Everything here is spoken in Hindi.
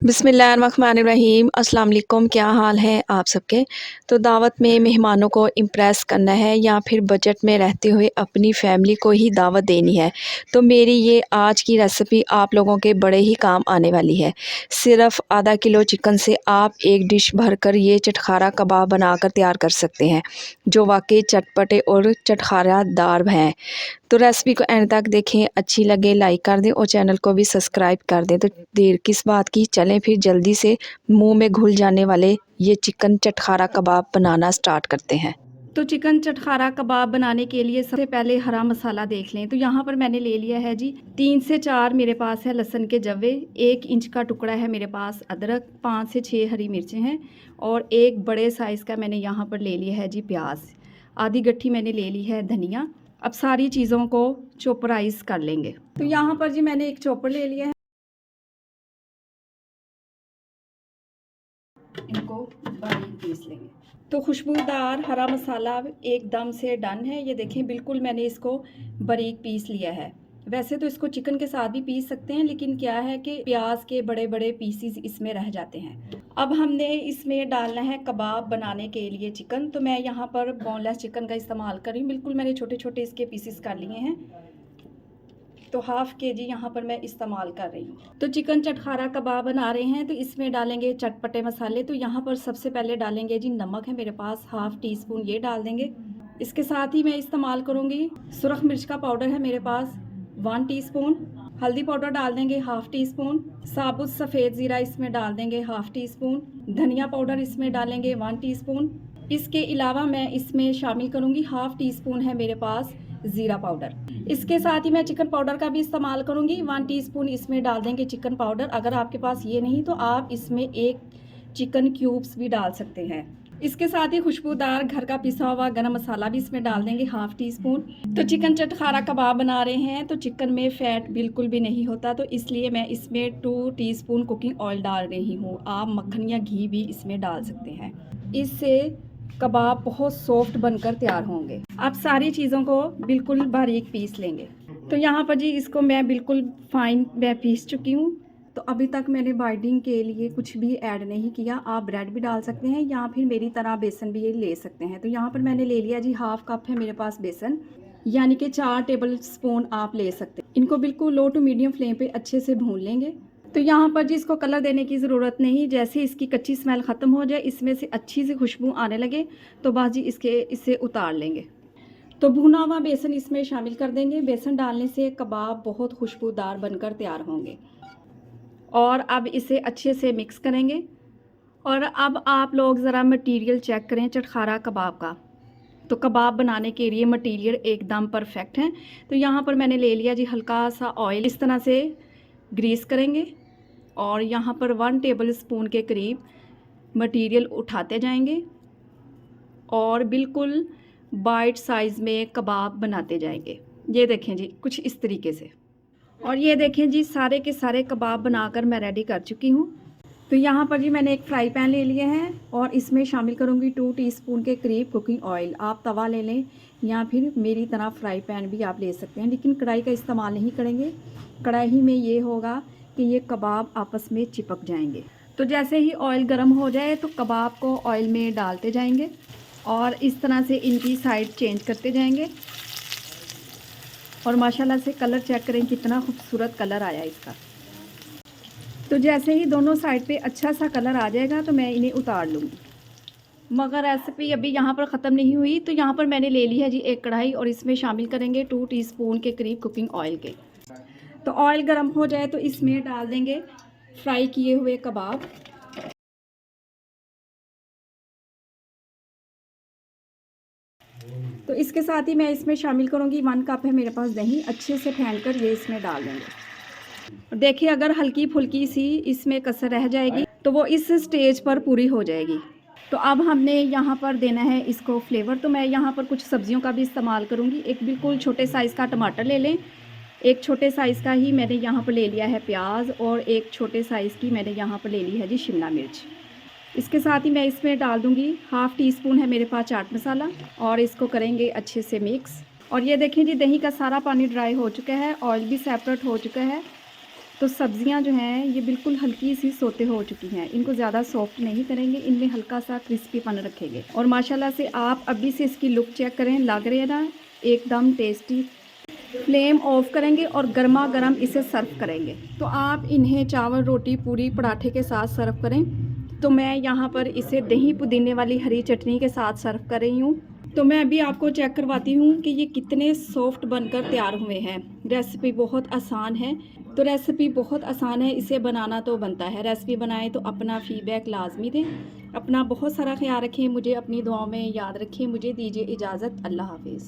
बिस्मिल्लाहिर्रहमानिर्रहीम अस्सलाम वालेकुम। क्या हाल है आप सबके। तो दावत में मेहमानों को इम्प्रेस करना है या फिर बजट में रहते हुए अपनी फैमिली को ही दावत देनी है, तो मेरी ये आज की रेसिपी आप लोगों के बड़े ही काम आने वाली है। सिर्फ़ आधा किलो चिकन से आप एक डिश भरकर ये चटखारा कबाब बनाकर तैयार कर सकते हैं, जो वाकई चटपटे और चटखारादार हैं। तो रेसिपी को एंड तक देखें, अच्छी लगे लाइक कर दें और चैनल को भी सब्सक्राइब कर दें। तो देर किस बात की, चलें फिर जल्दी से मुंह में घुल जाने वाले ये चिकन चटखारा कबाब बनाना स्टार्ट करते हैं। तो चिकन चटखारा कबाब बनाने के लिए सबसे पहले हरा मसाला देख लें। तो यहाँ पर मैंने ले लिया है जी 3 से 4 मेरे पास है लहसुन के जवे, 1 इंच का टुकड़ा है मेरे पास अदरक, 5 से 6 हरी मिर्चें हैं और एक बड़े साइज़ का मैंने यहाँ पर ले लिया है जी प्याज, आधी गट्ठी मैंने ले ली है धनिया। अब सारी चीज़ों को चॉपराइज कर लेंगे। तो यहाँ पर जी मैंने एक चॉपर ले लिया है, इनको बारीक पीस लेंगे। तो खुशबूदार हरा मसाला एकदम से डन है। ये देखें, बिल्कुल मैंने इसको बारीक पीस लिया है। वैसे तो इसको चिकन के साथ भी पीस सकते हैं, लेकिन क्या है कि प्याज के बड़े बड़े पीसीस इसमें रह जाते हैं। अब हमने इसमें डालना है कबाब बनाने के लिए चिकन। तो मैं यहाँ पर बोनलेस चिकन का इस्तेमाल कर रही हूँ। बिल्कुल मैंने छोटे छोटे इसके पीसीस कर लिए हैं। तो हाफ़ के जी यहाँ पर मैं इस्तेमाल कर रही हूँ। तो चिकन चटखारा कबाब बना रहे हैं, तो इसमें डालेंगे चटपटे मसाले। तो यहाँ पर सबसे पहले डालेंगे जी नमक है मेरे पास, हाफ़ टी स्पून ये डाल देंगे। इसके साथ ही मैं इस्तेमाल करूँगी सुरख मिर्च का पाउडर है मेरे पास 1 टीस्पून, हल्दी पाउडर डाल देंगे हाफ़ टी स्पून, साबुत सफ़ेद ज़ीरा इसमें डाल देंगे हाफ़ टी स्पून, धनिया पाउडर इसमें डालेंगे 1 टीस्पून। इसके अलावा मैं इसमें शामिल करूँगी हाफ़ टी स्पून है मेरे पास ज़ीरा पाउडर। इसके साथ ही मैं चिकन पाउडर का भी इस्तेमाल करूँगी, 1 टीस्पून इसमें डाल देंगे चिकन पाउडर। अगर आपके पास ये नहीं तो आप इसमें एक चिकन क्यूब्स भी डाल सकते हैं। इसके साथ ही खुशबूदार घर का पिसा हुआ गरम मसाला भी इसमें डाल देंगे हाफ़ टी स्पून। तो चिकन चटखारा कबाब बना रहे हैं तो चिकन में फ़ैट बिल्कुल भी नहीं होता, तो इसलिए मैं इसमें 2 टीस्पून कुकिंग ऑयल डाल रही हूँ। आप मक्खन या घी भी इसमें डाल सकते हैं। इससे कबाब बहुत सॉफ्ट बनकर तैयार होंगे। आप सारी चीज़ों को बिल्कुल बारीक पीस लेंगे। तो यहाँ पर जी इसको मैं बिल्कुल फाइन मैं पीस चुकी हूँ। तो अभी तक मैंने बाइंडिंग के लिए कुछ भी ऐड नहीं किया। आप ब्रेड भी डाल सकते हैं या फिर मेरी तरह बेसन भी ये ले सकते हैं। तो यहाँ पर मैंने ले लिया जी हाफ़ कप है मेरे पास बेसन, यानी कि 4 टेबल स्पून आप ले सकते हैं। इनको बिल्कुल लो टू मीडियम फ्लेम पे अच्छे से भून लेंगे। तो यहाँ पर जी इसको कलर देने की ज़रूरत नहीं, जैसे इसकी कच्ची स्मेल ख़त्म हो जाए, इसमें से अच्छी सी खुशबू आने लगे तो बस जी इसे उतार लेंगे। तो भुना हुआ बेसन इसमें शामिल कर देंगे। बेसन डालने से कबाब बहुत खुशबूदार बनकर तैयार होंगे। और अब इसे अच्छे से मिक्स करेंगे। और अब आप लोग ज़रा मटीरियल चेक करें चटखारा कबाब का। तो कबाब बनाने के लिए मटीरियल एकदम परफेक्ट है। तो यहाँ पर मैंने ले लिया जी हल्का सा ऑयल, इस तरह से ग्रीस करेंगे और यहाँ पर 1 टेबल स्पून के करीब मटीरियल उठाते जाएंगे और बिल्कुल बाइट साइज़ में कबाब बनाते जाएंगे। ये देखें जी कुछ इस तरीके से। और ये देखें जी सारे के सारे कबाब बनाकर मैं रेडी कर चुकी हूँ। तो यहाँ पर जी मैंने एक फ्राई पैन ले लिया है और इसमें शामिल करूँगी 2 टीस्पून के करीब कुकिंग ऑयल। आप तवा ले लें या फिर मेरी तरह फ्राई पैन भी आप ले सकते हैं, लेकिन कढ़ाई का इस्तेमाल नहीं करेंगे। कढ़ाई में ये होगा कि ये कबाब आपस में चिपक जाएंगे। तो जैसे ही ऑयल गर्म हो जाए तो कबाब को ऑयल में डालते जाएंगे और इस तरह से इनकी साइड चेंज करते जाएंगे। और माशाल्लाह से कलर चेक करें कितना खूबसूरत कलर आया इसका। तो जैसे ही दोनों साइड पे अच्छा सा कलर आ जाएगा तो मैं इन्हें उतार लूँगी। मगर रेसिपी अभी यहाँ पर ख़त्म नहीं हुई। तो यहाँ पर मैंने ले ली है जी एक कढ़ाई और इसमें शामिल करेंगे 2 टीस्पून के करीब कुकिंग ऑयल के। तो ऑयल गर्म हो जाए तो इसमें डाल देंगे फ्राई किए हुए कबाब। तो इसके साथ ही मैं इसमें शामिल करूँगी 1 कप है मेरे पास दही, अच्छे से फेंट कर ये इसमें डाल देंगे। देखिए अगर हल्की फुल्की सी इसमें कसर रह जाएगी तो वो इस स्टेज पर पूरी हो जाएगी। तो अब हमने यहाँ पर देना है इसको फ्लेवर। तो मैं यहाँ पर कुछ सब्जियों का भी इस्तेमाल करूँगी। एक बिल्कुल छोटे साइज़ का टमाटर ले लें, एक छोटे साइज़ का ही मैंने यहाँ पर ले लिया है प्याज और एक छोटे साइज़ की मैंने यहाँ पर ले ली है जी शिमला मिर्च। इसके साथ ही मैं इसमें डाल दूँगी हाफ़ टी स्पून है मेरे पास चाट मसाला और इसको करेंगे अच्छे से मिक्स। और ये देखें जी दही का सारा पानी ड्राई हो चुका है, ऑयल भी सेपरेट हो चुका है। तो सब्जियां जो हैं ये बिल्कुल हल्की सी सोते हो चुकी हैं, इनको ज़्यादा सॉफ्ट नहीं करेंगे, इनमें हल्का सा क्रिस्पीपन रखेंगे। और माशाल्लाह से आप अभी से इसकी लुक चेक करें, लग रही है ना एकदम टेस्टी। फ्लेम ऑफ करेंगे और गर्मा गर्म इसे सर्व करेंगे। तो आप इन्हें चावल, रोटी, पूरी, पराठे के साथ सर्व करें। तो मैं यहाँ पर इसे दही पुदीने वाली हरी चटनी के साथ सर्व कर रही हूँ। तो मैं अभी आपको चेक करवाती हूँ कि ये कितने सॉफ्ट बनकर तैयार हुए हैं। रेसिपी बहुत आसान है। तो रेसिपी बहुत आसान है, इसे बनाना तो बनता है। रेसिपी बनाएं तो अपना फीडबैक लाजमी दें। अपना बहुत सारा ख्याल रखें, मुझे अपनी दुआओं में याद रखें। मुझे दीजिए इजाज़त। अल्लाह हाफिज़।